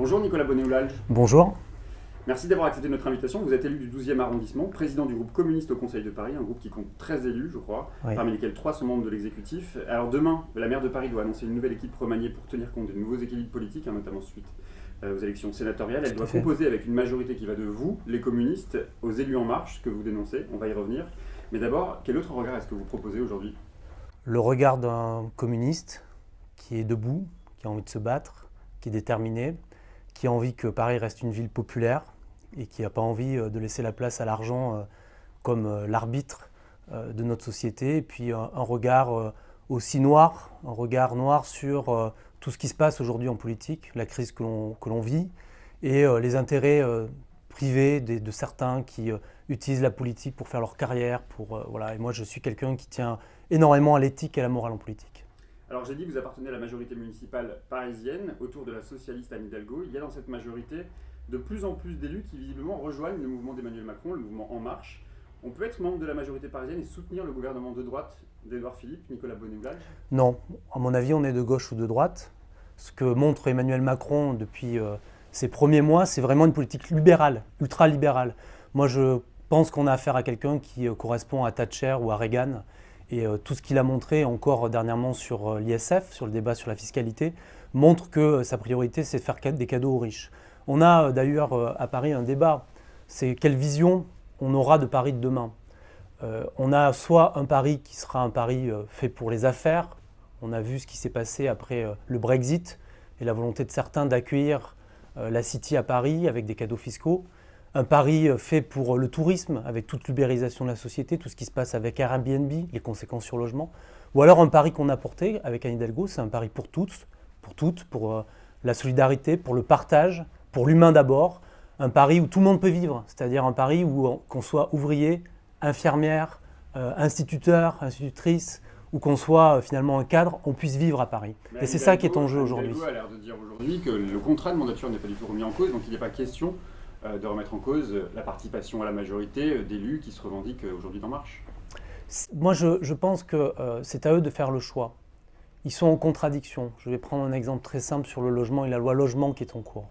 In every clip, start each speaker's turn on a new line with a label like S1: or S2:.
S1: Bonjour Nicolas Bonnet-Oulalge.
S2: Bonjour.
S1: Merci d'avoir accepté notre invitation. Vous êtes élu du 12e arrondissement, président du groupe communiste au Conseil de Paris, un groupe qui compte 13 élus, je crois,
S2: Oui.
S1: parmi lesquels 3 sont membres de l'exécutif. Alors demain, la maire de Paris doit annoncer une nouvelle équipe remaniée pour tenir compte des nouveaux équilibres politiques, notamment suite aux élections sénatoriales. Elle doit composer avec une majorité qui va de vous, les communistes, aux élus En Marche, que vous dénoncez. On va y revenir. Mais d'abord, quel autre regard est-ce que vous proposez aujourd'hui?
S2: Le regard d'un communiste qui est debout, qui a envie de se battre, qui est déterminé, qui a envie que Paris reste une ville populaire et qui n'a pas envie de laisser la place à l'argent comme l'arbitre de notre société. Et puis un regard aussi noir, un regard noir sur tout ce qui se passe aujourd'hui en politique, la crise que l'on vit et les intérêts privés de certains qui utilisent la politique pour faire leur carrière. Voilà. Et moi, je suis quelqu'un qui tient énormément à l'éthique et à la morale en politique.
S1: Alors j'ai dit que vous appartenez à la majorité municipale parisienne, autour de la socialiste Anne Hidalgo. Il y a dans cette majorité de plus en plus d'élus qui visiblement rejoignent le mouvement d'Emmanuel Macron, le mouvement En Marche. On peut être membre de la majorité parisienne et soutenir le gouvernement de droite d'Édouard Philippe, Nicolas Bonnet-Oulalge?
S2: Non, à mon avis, on est de gauche ou de droite. Ce que montre Emmanuel Macron depuis ses premiers mois, c'est vraiment une politique libérale, ultra-libérale. Moi, je pense qu'on a affaire à quelqu'un qui correspond à Thatcher ou à Reagan. Et tout ce qu'il a montré encore dernièrement sur l'ISF, sur le débat sur la fiscalité, montre que sa priorité, c'est de faire des cadeaux aux riches. On a d'ailleurs à Paris un débat, c'est quelle vision on aura de Paris de demain. On a soit un Paris qui sera un Paris fait pour les affaires. On a vu ce qui s'est passé après le Brexit et la volonté de certains d'accueillir la City à Paris avec des cadeaux fiscaux. Un Paris fait pour le tourisme, avec toute l'ubérisation de la société, tout ce qui se passe avec Airbnb, les conséquences sur le logement. Ou alors un Paris qu'on a porté avec Anne Hidalgo, c'est un Paris pour toutes, pour la solidarité, pour le partage, pour l'humain d'abord. Un Paris où tout le monde peut vivre, c'est-à-dire un Paris où qu'on soit ouvrier, infirmière, instituteur, institutrice, ou qu'on soit finalement un cadre, on puisse vivre à Paris. Et c'est ça qui est en jeu aujourd'hui.
S1: Hidalgo a l'air de dire aujourd'hui que le contrat de mandature n'est pas du tout remis en cause, donc il n'est pas question de remettre en cause la participation à la majorité d'élus qui se revendiquent aujourd'hui d'En Marche.
S2: Moi, je pense que c'est à eux de faire le choix. Ils sont en contradiction. Je vais prendre un exemple très simple sur le logement et la loi logement qui est en cours.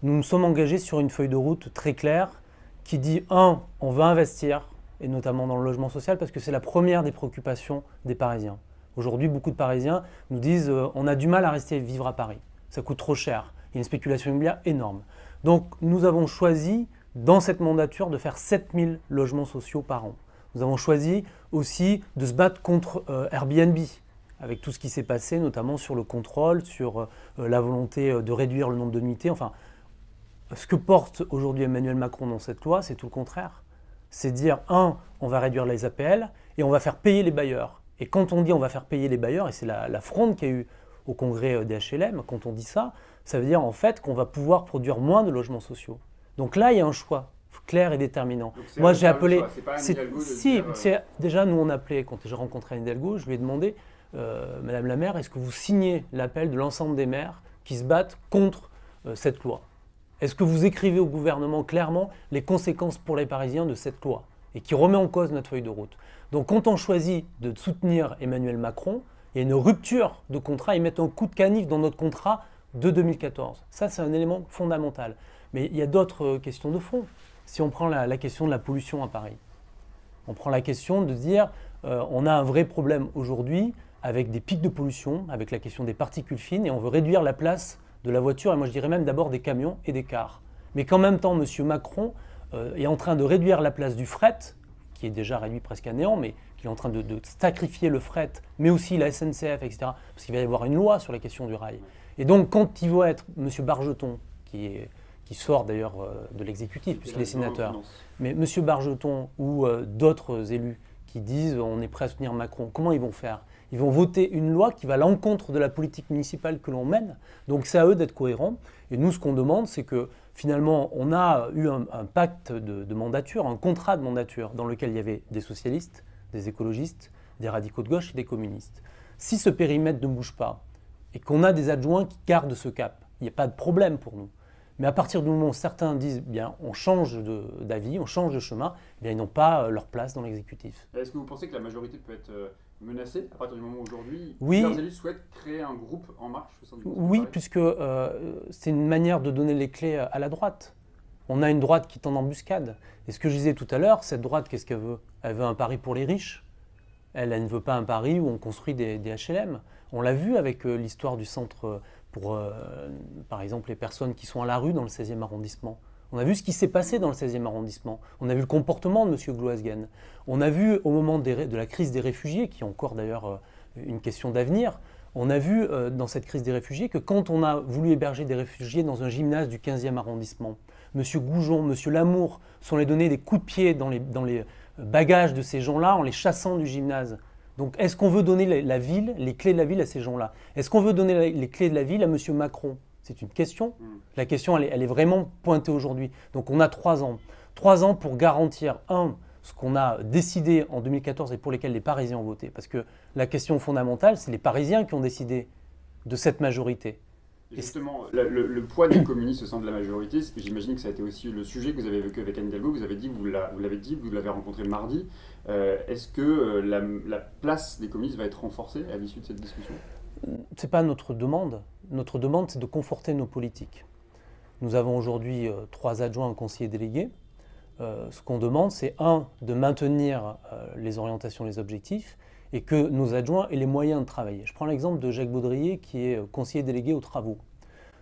S2: Nous nous sommes engagés sur une feuille de route très claire qui dit, on va investir, et notamment dans le logement social, parce que c'est la première des préoccupations des Parisiens. Aujourd'hui, beaucoup de Parisiens nous disent, on a du mal à rester vivre à Paris. Ça coûte trop cher. Il y a une spéculation immobilière énorme. Donc nous avons choisi dans cette mandature de faire 7000 logements sociaux par an. Nous avons choisi aussi de se battre contre Airbnb, avec tout ce qui s'est passé, notamment sur le contrôle, sur la volonté de réduire le nombre de nuitées. Enfin, ce que porte aujourd'hui Emmanuel Macron dans cette loi, c'est tout le contraire. C'est dire, on va réduire les APL et on va faire payer les bailleurs. Et quand on dit on va faire payer les bailleurs, et c'est la fronde qu'il y a eu au congrès des HLM, quand on dit ça, ça veut dire en fait qu'on va pouvoir produire moins de logements sociaux. Donc là, il y a un choix clair et déterminant. Moi, j'ai appelé. Déjà, nous, on a appelé, quand j'ai rencontré Anne Hidalgo, je lui ai demandé, Madame la maire, est-ce que vous signez l'appel de l'ensemble des maires qui se battent contre cette loi? Est-ce que vous écrivez au gouvernement clairement les conséquences pour les Parisiens de cette loi et qui remet en cause notre feuille de route? Donc, quand on choisit de soutenir Emmanuel Macron, il y a une rupture de contrat, ils mettent un coup de canif dans notre contrat de 2014. Ça, c'est un élément fondamental. Mais il y a d'autres questions de fond. Si on prend la question de la pollution à Paris, on prend la question de dire on a un vrai problème aujourd'hui avec des pics de pollution, avec la question des particules fines, et on veut réduire la place de la voiture, et moi je dirais même d'abord des camions et des cars. Mais qu'en même temps, M. Macron est en train de réduire la place du fret, qui est déjà réduit presque à néant, mais qu'il est en train de sacrifier le fret, mais aussi la SNCF, etc. Parce qu'il va y avoir une loi sur la question du rail. Et donc, quand il va être M. Bargeton, qui sort d'ailleurs de l'exécutif, puisqu'il est sénateur, mais M. Bargeton ou d'autres élus qui disent on est prêt à soutenir Macron, comment ils vont faire? Ils vont voter une loi qui va à l'encontre de la politique municipale que l'on mène. Donc, c'est à eux d'être cohérents. Et nous, ce qu'on demande, c'est que finalement, on a eu un pacte de mandature, un contrat de mandature, dans lequel il y avait des socialistes, des écologistes, des radicaux de gauche et des communistes. Si ce périmètre ne bouge pas, et qu'on a des adjoints qui gardent ce cap, il n'y a pas de problème pour nous. Mais à partir du moment où certains disent bien on change d'avis, on change de chemin, eh bien, ils n'ont pas leur place dans l'exécutif.
S1: Est-ce que vous pensez que la majorité peut être menacé à partir du moment où aujourd'hui
S2: oui,
S1: plusieurs élus souhaitent créer un groupe En Marche au sein du Conseil
S2: oui,
S1: de Paris.
S2: puisque c'est une manière de donner les clés à la droite. On a une droite qui est en embuscade. Et ce que je disais tout à l'heure, cette droite, qu'est-ce qu'elle veut? Elle veut un Paris pour les riches. Elle ne veut pas un Paris où on construit des HLM. On l'a vu avec l'histoire du centre pour, par exemple, les personnes qui sont à la rue dans le 16e arrondissement. On a vu ce qui s'est passé dans le 16e arrondissement. On a vu le comportement de M. Gloasgen. On a vu au moment de la crise des réfugiés, qui est encore d'ailleurs une question d'avenir, on a vu dans cette crise des réfugiés que quand on a voulu héberger des réfugiés dans un gymnase du 15e arrondissement, M. Goujon, M. Lamour sont allés donner des coups de pied dans les bagages de ces gens-là en les chassant du gymnase. Donc est-ce qu'on veut donner la ville, les clés de la ville à ces gens-là? Est-ce qu'on veut donner les clés de la ville à M. Macron? C'est une question. La question, elle est vraiment pointée aujourd'hui. Donc on a 3 ans. 3 ans pour garantir, ce qu'on a décidé en 2014 et pour lesquels les Parisiens ont voté. Parce que la question fondamentale, c'est les Parisiens qui ont décidé de cette majorité.
S1: Et justement, le poids des communistes au sein de la majorité, j'imagine que ça a été aussi le sujet que vous avez évoqué avec Anne Hidalgo. Vous l'avez rencontré mardi. Est-ce que la place des communistes va être renforcée à l'issue de cette discussion?
S2: Ce n'est pas notre demande. Notre demande, c'est de conforter nos politiques. Nous avons aujourd'hui 3 adjoints en conseiller délégué. Ce qu'on demande, c'est de maintenir les orientations, les objectifs, et que nos adjoints aient les moyens de travailler. Je prends l'exemple de Jacques Baudrier, qui est conseiller délégué aux travaux.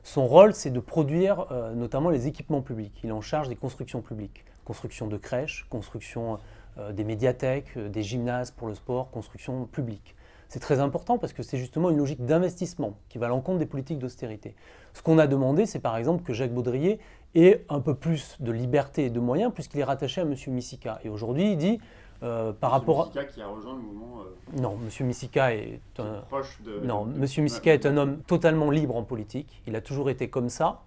S2: Son rôle, c'est de produire notamment les équipements publics. Il est en charge des constructions publiques. Construction de crèches, construction des médiathèques, des gymnases pour le sport, construction publique. C'est très important parce que c'est justement une logique d'investissement qui va à l'encontre des politiques d'austérité. Ce qu'on a demandé, c'est par exemple que Jacques Baudrier ait un peu plus de liberté et de moyens puisqu'il est rattaché à M. Missika. Et aujourd'hui, il dit, par rapport à...
S1: Missika qui a rejoint le mouvement...
S2: Non, M. Missika est un...
S1: proche de...
S2: Non, M. Missika est un homme totalement libre en politique. Il a toujours été comme ça.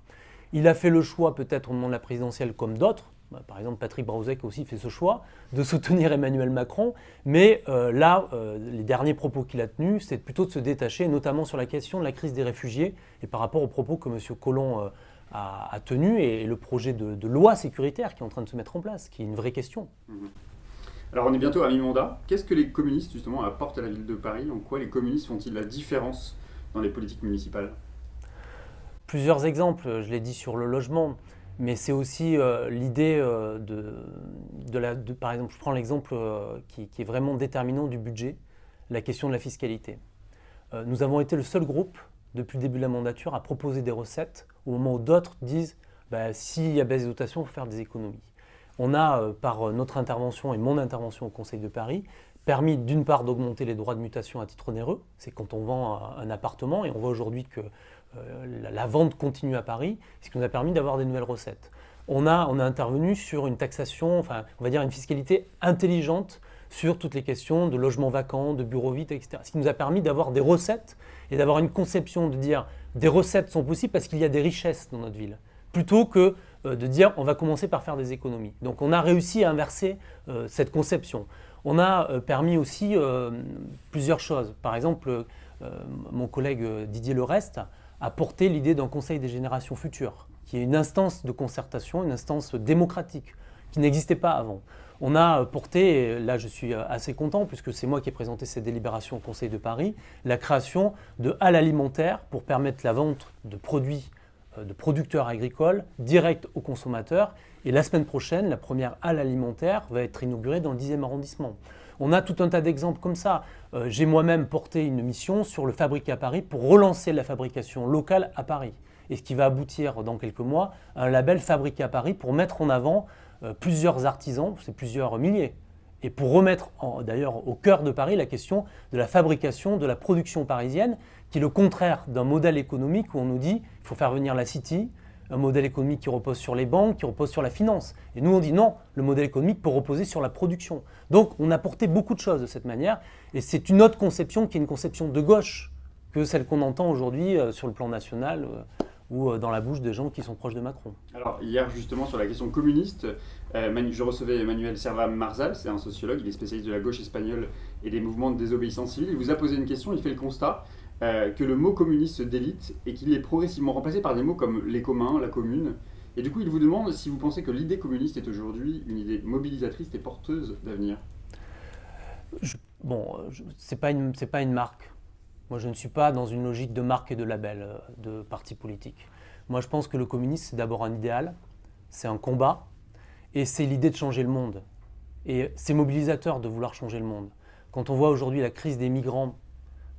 S2: Il a fait le choix, peut-être au moment de la présidentielle, comme d'autres. Par exemple, Patrick Braouzek a aussi fait ce choix de soutenir Emmanuel Macron. Mais les derniers propos qu'il a tenus, c'est plutôt de se détacher, notamment sur la question de la crise des réfugiés et par rapport aux propos que M. Collomb a tenus et le projet de loi sécuritaire qui est en train de se mettre en place, qui est une vraie question.
S1: Alors on est bientôt à mi-mandat. Qu'est-ce que les communistes justement apportent à la ville de Paris? En quoi les communistes font-ils la différence dans les politiques municipales?
S2: Plusieurs exemples, je l'ai dit sur le logement. Mais c'est aussi l'idée par exemple, je prends l'exemple qui est vraiment déterminant du budget, la question de la fiscalité. Nous avons été le seul groupe, depuis le début de la mandature, à proposer des recettes au moment où d'autres disent s'il y a baisse des dotations, il faut faire des économies. On a, par notre intervention et mon intervention au Conseil de Paris, permis d'une part d'augmenter les droits de mutation à titre onéreux, c'est quand on vend un appartement, et on voit aujourd'hui que la vente continue à Paris, ce qui nous a permis d'avoir des nouvelles recettes. On a intervenu sur une taxation, enfin on va dire une fiscalité intelligente sur toutes les questions de logements vacants, de bureaux vides, etc. Ce qui nous a permis d'avoir des recettes et d'avoir une conception de dire des recettes sont possibles parce qu'il y a des richesses dans notre ville, plutôt que de dire on va commencer par faire des économies. Donc on a réussi à inverser cette conception. On a permis aussi plusieurs choses. Par exemple, mon collègue Didier Lerest a porté l'idée d'un conseil des générations futures, qui est une instance de concertation, une instance démocratique, qui n'existait pas avant. On a porté, et là je suis assez content, puisque c'est moi qui ai présenté cette délibération au Conseil de Paris, la création de halles alimentaires pour permettre la vente de produits de producteurs agricoles direct aux consommateurs. Et la semaine prochaine, la première halle alimentaire va être inaugurée dans le 10e arrondissement. On a tout un tas d'exemples comme ça. J'ai moi-même porté une mission sur le Fabriqué à Paris pour relancer la fabrication locale à Paris. Et ce qui va aboutir dans quelques mois à un label Fabriqué à Paris pour mettre en avant plusieurs artisans, c'est plusieurs milliers. Et pour remettre d'ailleurs au cœur de Paris la question de la fabrication, de la production parisienne, qui est le contraire d'un modèle économique où on nous dit qu'il faut faire venir la City, un modèle économique qui repose sur les banques, qui repose sur la finance. Et nous on dit non, le modèle économique peut reposer sur la production. Donc on a porté beaucoup de choses de cette manière et c'est une autre conception qui est une conception de gauche que celle qu'on entend aujourd'hui sur le plan national ou dans la bouche des gens qui sont proches de Macron.
S1: Alors hier justement sur la question communiste, je recevais Emmanuel Serva-Marzal, c'est un sociologue, il est spécialiste de la gauche espagnole et des mouvements de désobéissance civile. Il vous a posé une question, il fait le constat que le mot communiste se délite et qu'il est progressivement remplacé par des mots comme les communs, la commune. Et du coup, il vous demande si vous pensez que l'idée communiste est aujourd'hui une idée mobilisatrice et porteuse d'avenir.
S2: Bon, c'est pas une marque. Moi, je ne suis pas dans une logique de marque et de label de parti politique. Moi, je pense que le communisme, c'est d'abord un idéal, c'est un combat, et c'est l'idée de changer le monde. Et c'est mobilisateur de vouloir changer le monde. Quand on voit aujourd'hui la crise des migrants,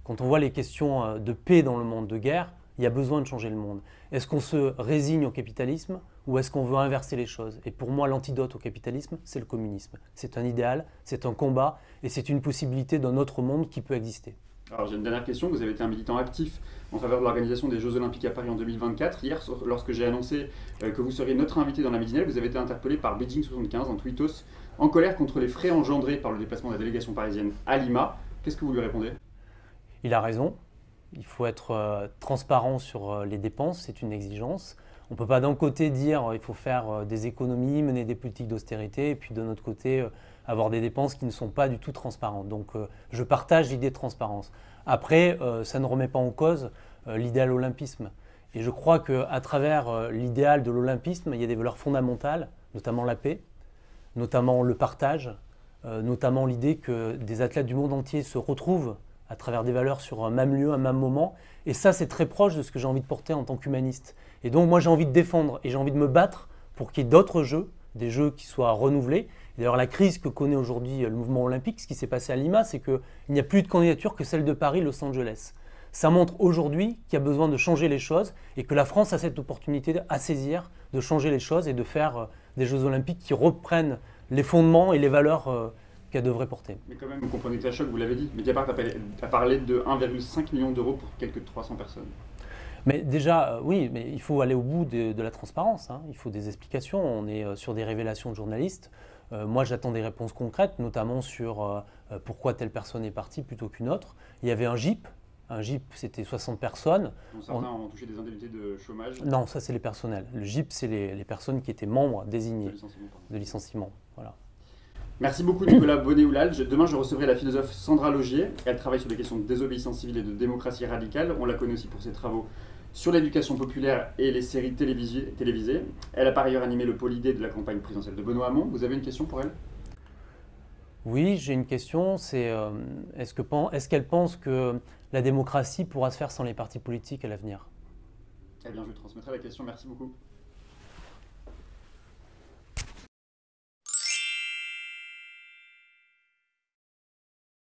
S2: quand on voit les questions de paix dans le monde, de guerre, il y a besoin de changer le monde. Est-ce qu'on se résigne au capitalisme ou est-ce qu'on veut inverser les choses? Et pour moi, l'antidote au capitalisme, c'est le communisme. C'est un idéal, c'est un combat et c'est une possibilité d'un autre monde qui peut exister.
S1: Alors j'ai une dernière question. Vous avez été un militant actif en faveur de l'organisation des Jeux Olympiques à Paris en 2024. Hier, lorsque j'ai annoncé que vous seriez notre invité dans la matinale, vous avez été interpellé par Beijing 75, un tweetos, en colère contre les frais engendrés par le déplacement de la délégation parisienne à Lima. Qu'est-ce que vous lui répondez?
S2: Il a raison. Il faut être transparent sur les dépenses, c'est une exigence. On ne peut pas d'un côté dire qu'il faut faire des économies, mener des politiques d'austérité, et puis de notre côté avoir des dépenses qui ne sont pas du tout transparentes. Donc je partage l'idée de transparence. Après, ça ne remet pas en cause l'idéal olympisme. Et je crois qu'à travers l'idéal de l'olympisme, il y a des valeurs fondamentales, notamment la paix, notamment le partage, notamment l'idée que des athlètes du monde entier se retrouvent à travers des valeurs sur un même lieu, un même moment. Et ça, c'est très proche de ce que j'ai envie de porter en tant qu'humaniste. Et donc, moi, j'ai envie de défendre et j'ai envie de me battre pour qu'il y ait d'autres jeux, des jeux qui soient renouvelés. Et d'ailleurs, la crise que connaît aujourd'hui le mouvement olympique, ce qui s'est passé à Lima, c'est qu'il n'y a plus de candidature que celle de Paris, Los Angeles. Ça montre aujourd'hui qu'il y a besoin de changer les choses et que la France a cette opportunité à saisir, de changer les choses et de faire des Jeux olympiques qui reprennent les fondements et les valeurs qu'elle devrait porter.
S1: Mais quand même, vous comprenez que ça choque, vous l'avez dit. Mediapart a parlé de 1,5 million d'euros pour quelques 300 personnes.
S2: Mais déjà, oui, mais il faut aller au bout de la transparence. Hein. Il faut des explications. On est sur des révélations de journalistes. Moi, j'attends des réponses concrètes, notamment sur pourquoi telle personne est partie plutôt qu'une autre. Il y avait un GIP. Un GIP, c'était 60 personnes.
S1: Donc certains ont touché des indemnités de chômage.
S2: Non, ça, c'est les personnels. Le GIP, c'est les personnes qui étaient membres désignés
S1: de
S2: licenciement. Voilà.
S1: Merci beaucoup Nicolas Bonnet-Oulal. Demain, je recevrai la philosophe Sandra Logier. Elle travaille sur les questions de désobéissance civile et de démocratie radicale. On la connaît aussi pour ses travaux sur l'éducation populaire et les séries télévisées. Elle a par ailleurs animé le pôle idée de la campagne présidentielle de Benoît Hamon. Vous avez une question pour elle?
S2: Oui, j'ai une question. C'est est-ce qu'elle pense que la démocratie pourra se faire sans les partis politiques à l'avenir?
S1: Eh bien, je transmettrai la question. Merci beaucoup.